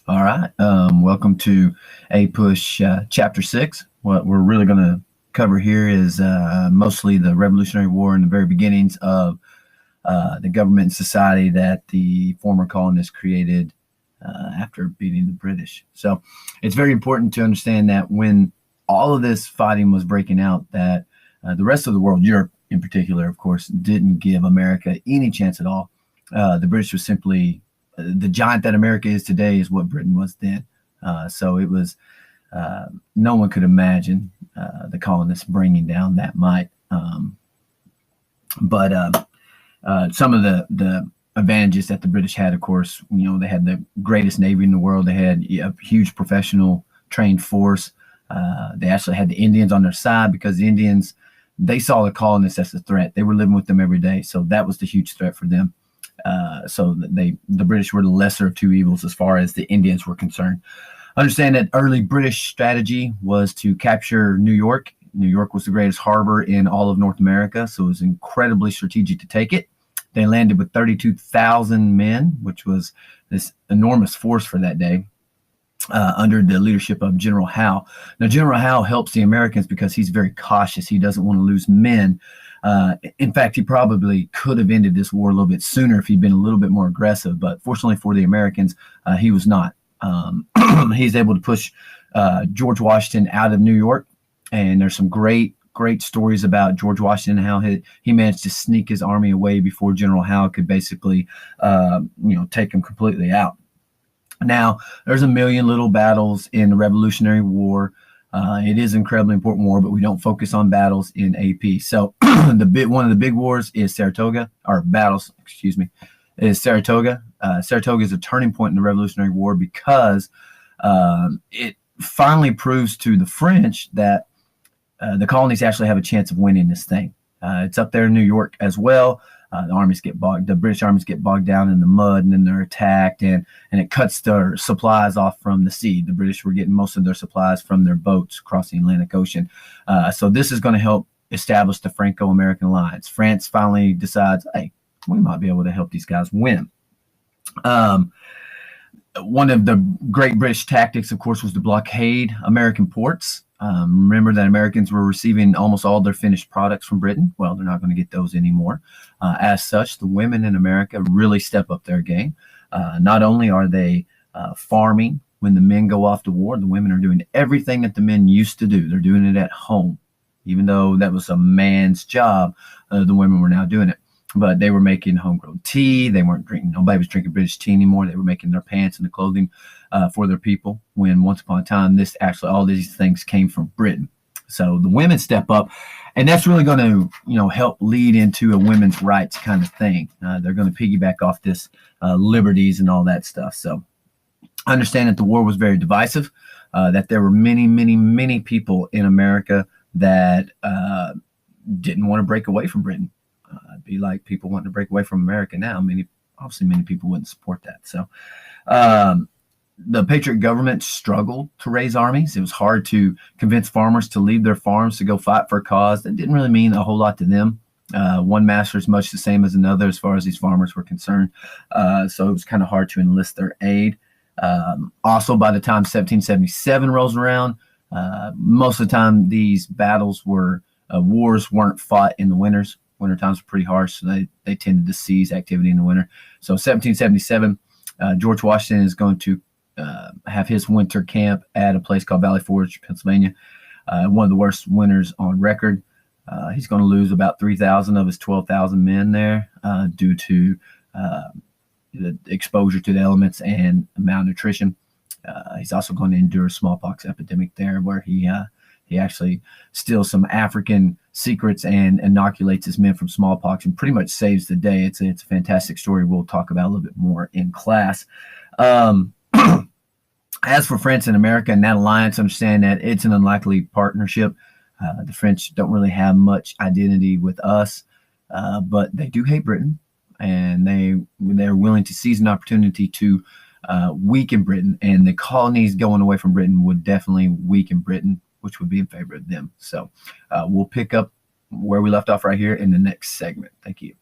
All right. Welcome to APUSH Chapter 6. What we're really going to cover here is mostly the Revolutionary War and the very beginnings of the government and society that the former colonists created after beating the British. So it's very important to understand that when all of this fighting was breaking out, that the rest of the world, Europe in particular, of course, didn't give America any chance at all. The British was simply the giant that America is today is what Britain was then. So it was no one could imagine the colonists bringing down that might. But some of the advantages that the British had, of course, they had the greatest navy in the world. They had a huge professional trained force. They actually had the Indians on their side because the Indians, they saw the colonists as a threat. They were living with them every day. So that was the huge threat for them. So the British were the lesser of two evils as far as the Indians were concerned. Understand that early British strategy was to capture New York. New York was the greatest harbor in all of North America, so it was incredibly strategic to take it. They landed with 32,000 men, which was this enormous force for that day, under the leadership of General Howe. Now, General Howe helps the Americans because he's very cautious. He doesn't want to lose men. In fact, he probably could have ended this war a little bit sooner if he'd been a little bit more aggressive. But fortunately for the Americans, he was not. He's able to push George Washington out of New York. And there's some great stories about George Washington and how he managed to sneak his army away before General Howe could basically, take him completely out. Now, there's a million little battles in the Revolutionary War. It is an incredibly important war, but we don't focus on battles in AP. So one of the big wars is Saratoga, or battles, excuse me, is Saratoga. Saratoga is a turning point in the Revolutionary War because it finally proves to the French that the colonies actually have a chance of winning this thing. It's up there in New York as well. The British armies get bogged down in the mud, and then they're attacked, and it cuts their supplies off from the sea. The British were getting most of their supplies from their boats crossing the Atlantic Ocean. So this is going to help establish the Franco-American alliance. France finally decides, hey, we might be able to help these guys win. One of the great British tactics, of course, was to blockade American ports. Remember that Americans were receiving almost all their finished products from Britain. Well, they're not going to get those anymore. As such, the women in America really step up their game. Not only are they farming when the men go off to war, the women are doing everything that the men used to do. They're doing it at home. Even though that was a man's job, the women were now doing it. But they were making homegrown tea. They weren't drinking. Nobody was drinking British tea anymore. They were making their pants and the clothing for their people. When once upon a time, all these things came from Britain. So the women step up, and that's really going to, help lead into a women's rights kind of thing. They're going to piggyback off this liberties and all that stuff. So understand that the war was very divisive. That there were many, many, many people in America that didn't want to break away from Britain. It'd be like people wanting to break away from America now. Many people wouldn't support that. So the Patriot government struggled to raise armies. It was hard to convince farmers to leave their farms to go fight for a cause that didn't really mean a whole lot to them. One master is much the same as another as far as these farmers were concerned. So it was kind of hard to enlist their aid. Also, by the time 1777 rolls around, most of the time these battles wars weren't fought in the winters. Winter times were pretty harsh, so they tended to cease activity in the winter. So 1777, George Washington is going to have his winter camp at a place called Valley Forge, Pennsylvania. One of the worst winters on record. He's going to lose about 3,000 of his 12,000 men there due to the exposure to the elements and malnutrition. He's also going to endure a smallpox epidemic there, where he actually steals some African secrets and inoculates his men from smallpox and pretty much saves the day. It's a fantastic story we'll talk about a little bit more in class. As for France and America and that alliance, understand that it's an unlikely partnership. The French don't really have much identity with us, but they do hate Britain, and they're willing to seize an opportunity to weaken Britain, and the colonies going away from Britain would definitely weaken Britain, which would be in favor of them. So we'll pick up where we left off right here in the next segment. Thank you.